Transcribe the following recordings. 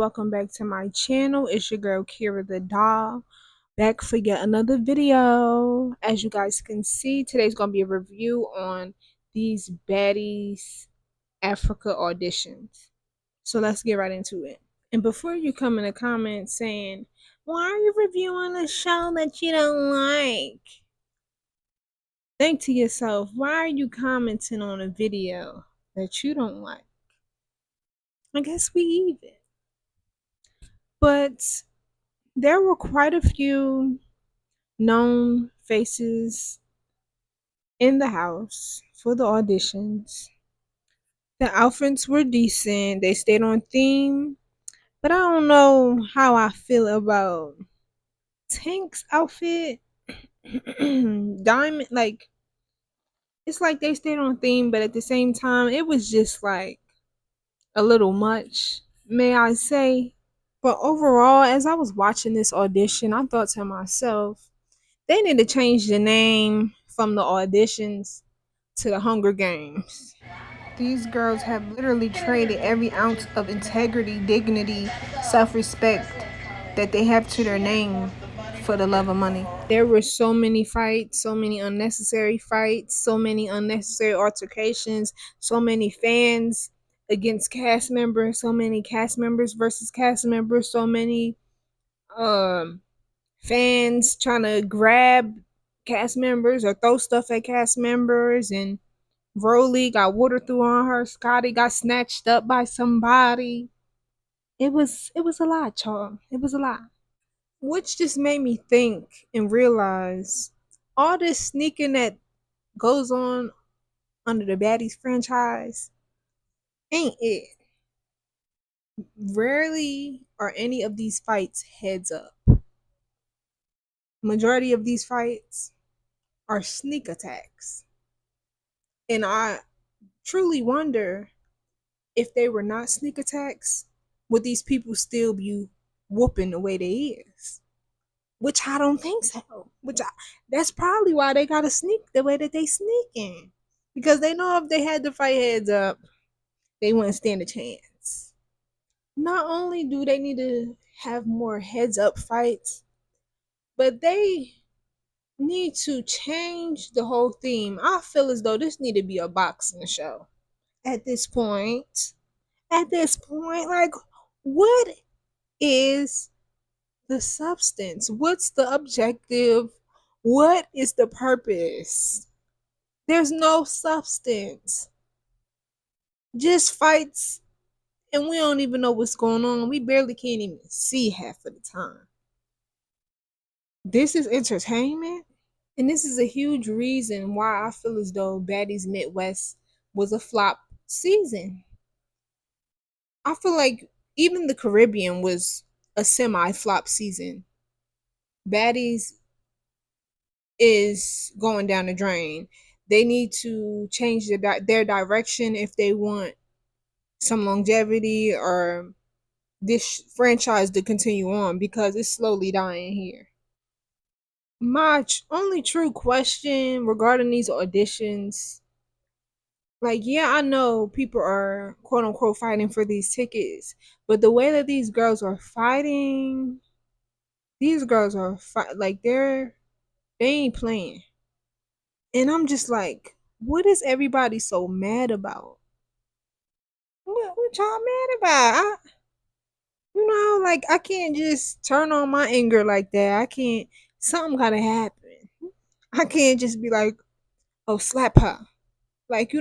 welcome back to my channel. It's your girl Kira the doll, back for yet another video. As you guys can see, today's gonna be a review on these Baddies Africa auditions. So let's get right into it. And before you come in the comments saying, why are you reviewing a show that you don't like? Think to yourself, why are you commenting on a video that you don't like? I guess we even. But there were quite a few known faces in the house for the auditions. The outfits were decent, they stayed on theme, but I don't know how I feel about Tank's outfit. Diamond, like, it's like they stayed on theme, but at the same time, it was just like a little much, may I say. But overall, as I was watching this audition, I thought to myself, they need to change the name from the auditions to the Hunger Games. These girls have literally traded every ounce of integrity, dignity, self-respect that they have to their name for the love of money. There were so many fights, so many unnecessary fights, so many unnecessary altercations, so many fans against cast members, so many cast members versus cast members, so many um fans trying to grab cast members or throw stuff at cast members, and Broly got water through on her. Scotty got snatched up by somebody. It was a lot, y'all. It was a lot. Which just made me think and realize all this sneaking that goes on under the Baddies franchise ain't it. Rarely are any of these fights heads up. Majority of these fights are sneak attacks. And I truly wonder, if they were not sneak attacks, would these people still be whooping the way they is? Which I don't think so. That's probably why they gotta sneak the way that they sneaking. Because they know if they had to fight heads up, they wouldn't stand a chance. Not only do they need to have more heads up fights, but they need to change the whole theme. I feel as though this need to be a boxing show at this point. Like, what is the substance? What's the objective? What is the purpose? There's no substance, just fights, and we don't even know what's going on. We barely can't even see half of the time. This is entertainment, and this is a huge reason why I feel as though Baddies Midwest was a flop season. I feel like even the Caribbean was a semi-flop season. Baddies is going down the drain. They need to change their direction if they want some longevity or this franchise to continue on, because it's slowly dying here. My only true question regarding these auditions, like, yeah, I know people are quote unquote fighting for these tickets, but the way that these girls are fighting, these girls are like they ain't playing. And I'm just like, what is everybody so mad about? What y'all mad about? Like, I can't just turn on my anger like that. I can't. Something gotta happen. I can't just be like, oh, slap her. Like,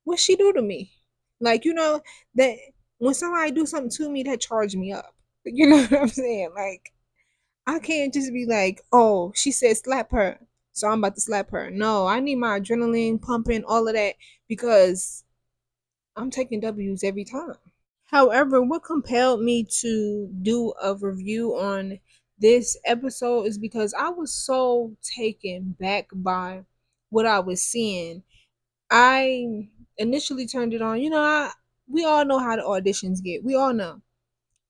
what she do to me? Like, that when somebody do something to me, that charge me up. You know what I'm saying? Like, I can't just be like, oh, she said slap her, so I'm about to slap her. No, I need my adrenaline pumping, all of that, because I'm taking W's every time. However, what compelled me to do a review on this episode is because I was so taken back by what I was seeing. I initially turned it on. We all know how the auditions get. We all know.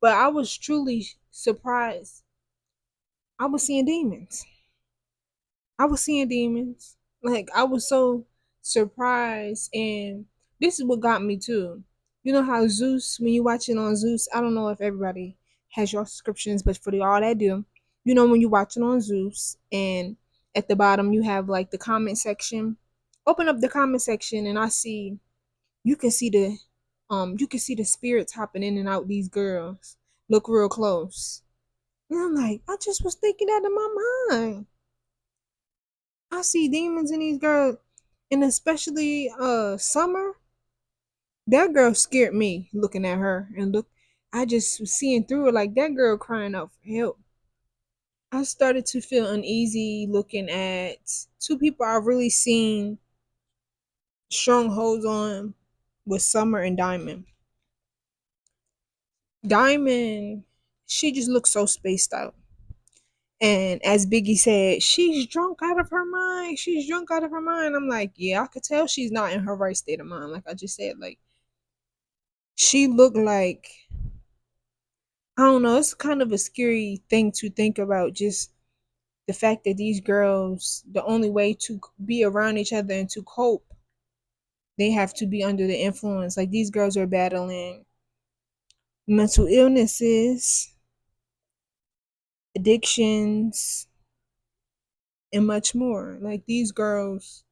But I was truly surprised. I was seeing demons. I was seeing demons. Like, I was so surprised, and this is what got me too. You know how Zeus, when you watching on Zeus, I don't know if everybody has your subscriptions, but for the all that do, you know when you watching on Zeus and at the bottom you have like the comment section. Open up the comment section and I see you can see the you can see the spirits hopping in and out these girls. Look real close. And I'm like, I just was thinking that in my mind. I see demons in these girls, and especially Summer. That girl scared me looking at her and look. I just was seeing through it like that girl crying out for help. I started to feel uneasy looking at two people I've really seen strongholds on with Summer and Diamond. Diamond, she just looks so spaced out. And as Biggie said, she's drunk out of her mind. She's drunk out of her mind. I'm like, yeah, I could tell she's not in her right state of mind. Like I just said, like she looked like I don't know. It's kind of a scary thing to think about. Just the fact that these girls, the only way to be around each other and to cope, they have to be under the influence. Like these girls are battling mental illnesses, addictions, and much more. Like these girls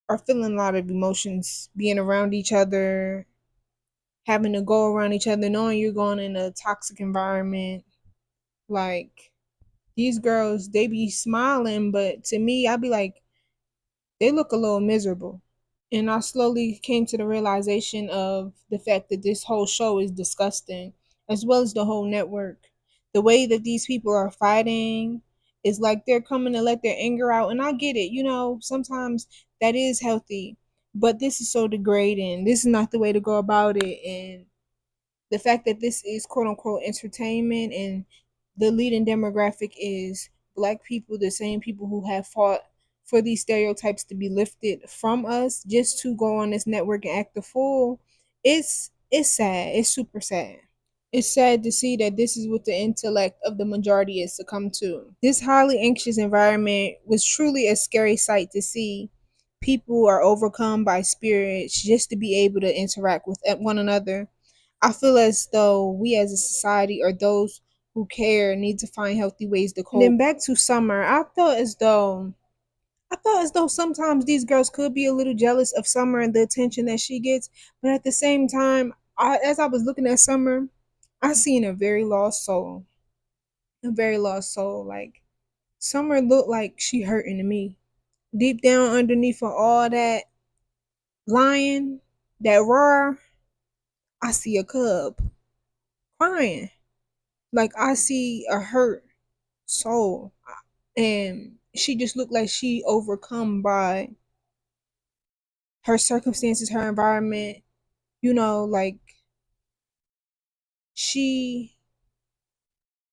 are feeling a lot of emotions, being around each other, having to go around each other, knowing you're going in a toxic environment. Like these girls, they be smiling, but to me, I'd be like, they look a little miserable. And I slowly came to the realization of the fact that this whole show is disgusting, as well as the whole network. The way that these people are fighting is like they're coming to let their anger out. And I get it, you know, sometimes that is healthy, but this is so degrading. This is not the way to go about it. And the fact that this is quote unquote entertainment and the leading demographic is black people, the same people who have fought for these stereotypes to be lifted from us just to go on this network and act the fool, it's sad. It's super sad. It's sad to see that this is what the intellect of the majority is succumb to. This highly anxious environment was truly a scary sight to see. People are overcome by spirits just to be able to interact with one another. I feel as though we as a society or those who care need to find healthy ways to cope. And then back to Summer, I felt as though sometimes these girls could be a little jealous of Summer and the attention that she gets, but at the same time, as I was looking at Summer, I seen a very lost soul. A very lost soul. Like Summer looked like she hurting to me. Deep down underneath of all that lying, that roar, I see a cub crying. Like I see a hurt soul. And she just looked like she overcome by her circumstances, her environment, you know, like she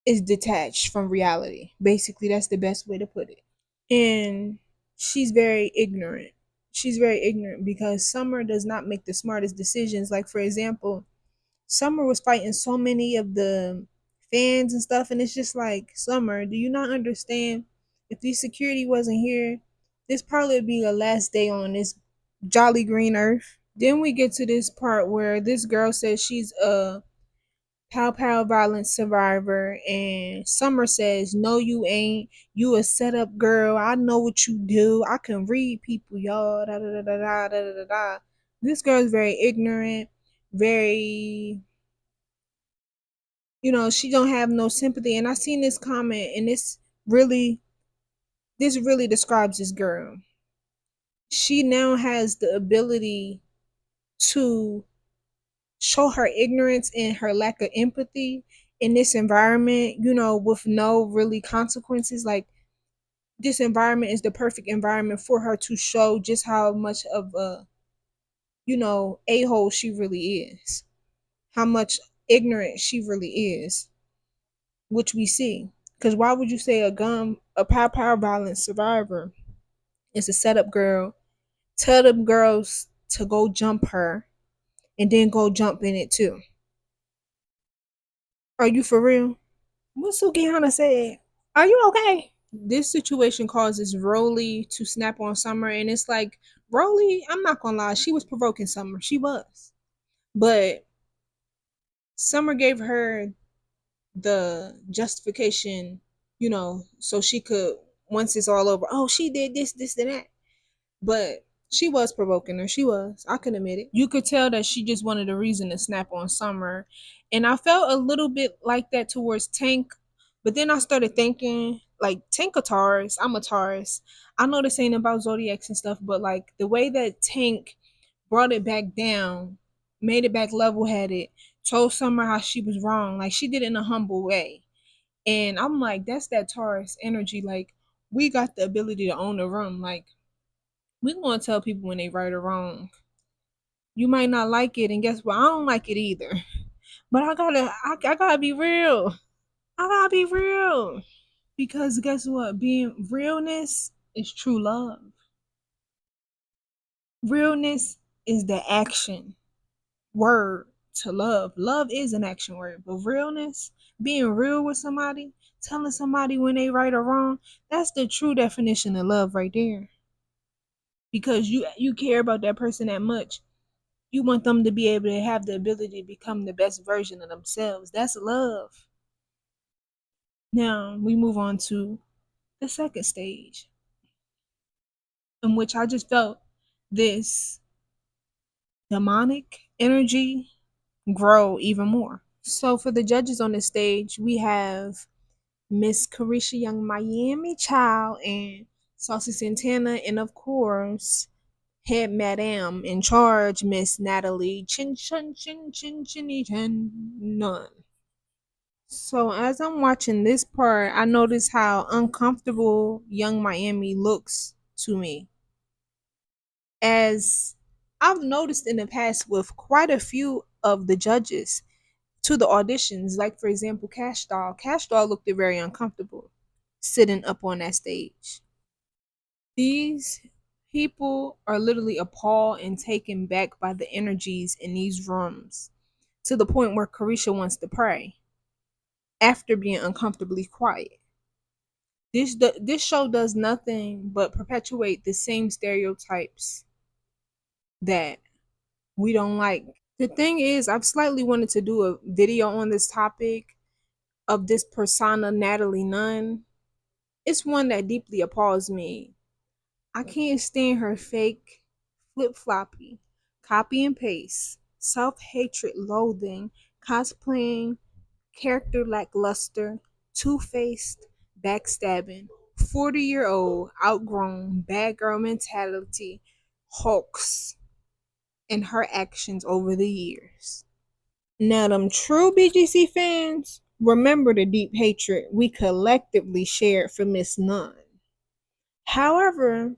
is detached from reality. Basically, that's the best way to put it. And she's very ignorant. She's very ignorant because Summer does not make the smartest decisions. Like, for example, Summer was fighting so many of the fans and stuff, and it's just like, Summer, do you not understand? If the security wasn't here, this probably would be the last day on this jolly green earth. Then we get to this part where this girl says she's a Pow Pow violence survivor, and Summer says, "No, you ain't. You a setup girl. I know what you do. I can read people, y'all." Da da da da da da da da. This girl's very ignorant, very, you know, she don't have no sympathy. And I seen this comment, and really, this really describes this girl. She now has the ability to show her ignorance and her lack of empathy in this environment, you know, with no really consequences. Like this environment is the perfect environment for her to show just how much of a, you know, a-hole she really is, how much ignorant she really is, which we see. Because why would you say a power violence survivor is a setup girl, tell them girls to go jump her and then go jump in it too? Are you for real? What Sukihana said, "Are you okay?" This situation causes Rolly to snap on Summer, and it's like Rolly, I'm not gonna lie, she was provoking Summer. She was. But Summer gave her the justification, so she could, once it's all over, oh, she did this, this, and that. But she was provoking her. She was. I can admit it. You could tell that she just wanted a reason to snap on Summer. And I felt a little bit like that towards Tank. But then I started thinking, like, Tank a Taurus. I'm a Taurus. I know this ain't about zodiacs and stuff, but like the way that Tank brought it back down, made it back level headed, told Summer how she was wrong. Like she did it in a humble way. And I'm like, that's that Taurus energy. Like, we got the ability to own the room. Like, we gonna tell people when they right or wrong. You might not like it, and guess what? I don't like it either. But I gotta be real. I gotta be real. Because guess what? Being realness is true love. Realness is the action word to love. Love is an action word, but realness, being real with somebody, telling somebody when they right or wrong, that's the true definition of love right there. Because you care about that person that much. You want them to be able to have the ability to become the best version of themselves. That's love. Now we move on to the second stage, in which I just felt this demonic energy grow even more. So for the judges on the stage, we have Miss Carisha Young Miami Child and Saucy Santana, and of course, head madam in charge, Miss Natalie Chin Chin Chin Chin Chinny Chin Nunn. So as I'm watching this part, I notice how uncomfortable Young Miami looks to me. As I've noticed in the past with quite a few of the judges to the auditions, like for example, Cash Doll. Cash Doll looked very uncomfortable sitting up on that stage. These people are literally appalled and taken back by the energies in these rooms to the point where Carisha wants to pray after being uncomfortably quiet. This show does nothing but perpetuate the same stereotypes that we don't like. The thing is, I've slightly wanted to do a video on this topic of this persona Natalie Nunn. It's one that deeply appalls me. I can't stand her fake, flip floppy, copy and paste, self hatred, loathing, cosplaying, character lackluster, two faced, backstabbing, 40-year-old, outgrown, bad girl mentality, hulks in her actions over the years. Now, them true BGC fans remember the deep hatred we collectively shared for Miss Nunn. However,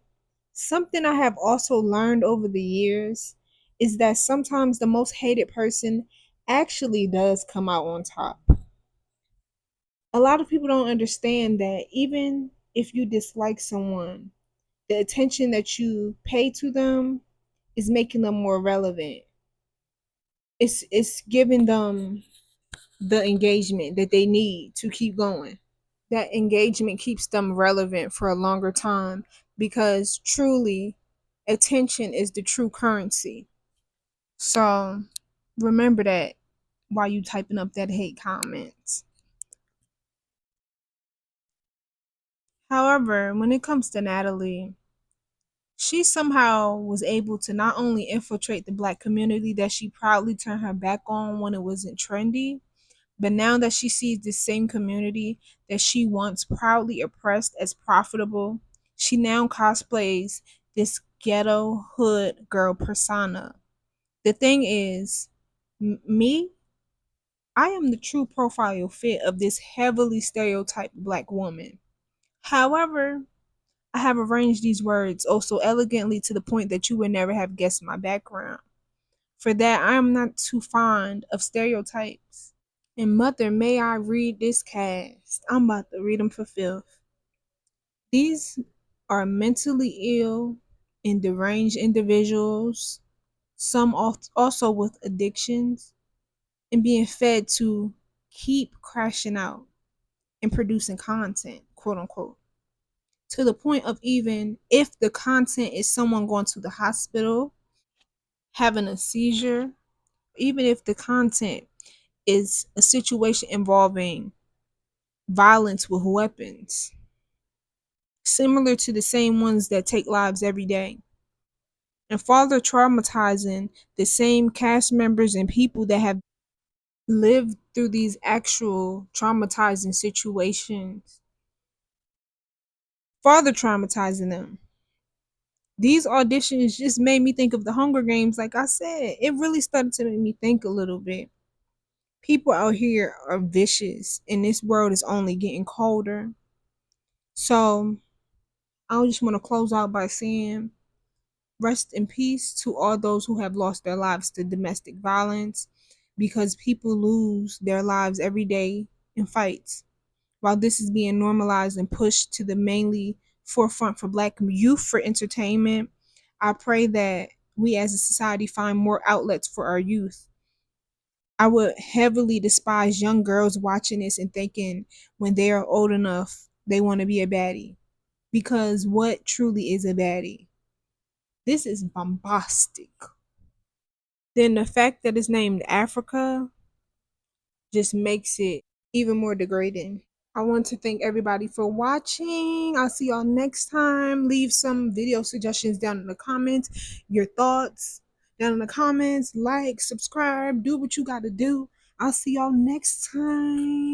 something I have also learned over the years is that sometimes the most hated person actually does come out on top. A lot of people don't understand that even if you dislike someone, the attention that you pay to them is making them more relevant. It's giving them the engagement that they need to keep going. That engagement keeps them relevant for a longer time because truly attention is the true currency. So remember that while you typing up that hate comments. However, when it comes to Natalie, she somehow was able to not only infiltrate the black community that she proudly turned her back on when it wasn't trendy, but now that she sees this same community that she once proudly oppressed as profitable, she now cosplays this ghetto hood girl persona. The thing is, me, I am the true profile fit of this heavily stereotyped black woman. However, I have arranged these words oh so elegantly to the point that you would never have guessed my background. For that, I am not too fond of stereotypes. And mother, may I read this cast? I'm about to read them for filth. These are mentally ill and deranged individuals, some also with addictions, and being fed to keep crashing out and producing content, quote unquote, to the point of even if the content is someone going to the hospital, having a seizure, even if the content is a situation involving violence with weapons, similar to the same ones that take lives every day, and further traumatizing the same cast members and people that have lived through these actual traumatizing situations, further traumatizing them. These auditions just made me think of the Hunger Games. Like I said, it really started to make me think a little bit. People out here are vicious, and this world is only getting colder. So I just want to close out by saying rest in peace to all those who have lost their lives to domestic violence, because people lose their lives every day in fights. While this is being normalized and pushed to the mainly forefront for Black youth for entertainment, I pray that we as a society find more outlets for our youth. I would heavily despise young girls watching this and thinking when they are old enough they want to be a baddie. Because what truly is a baddie? This is bombastic. Then the fact that it's named Africa just makes it even more degrading. I want to thank everybody for watching. I'll see y'all next time. Leave some video suggestions down in the comments, your thoughts down in the comments. Like, subscribe, do what you got to do. I'll see y'all next time.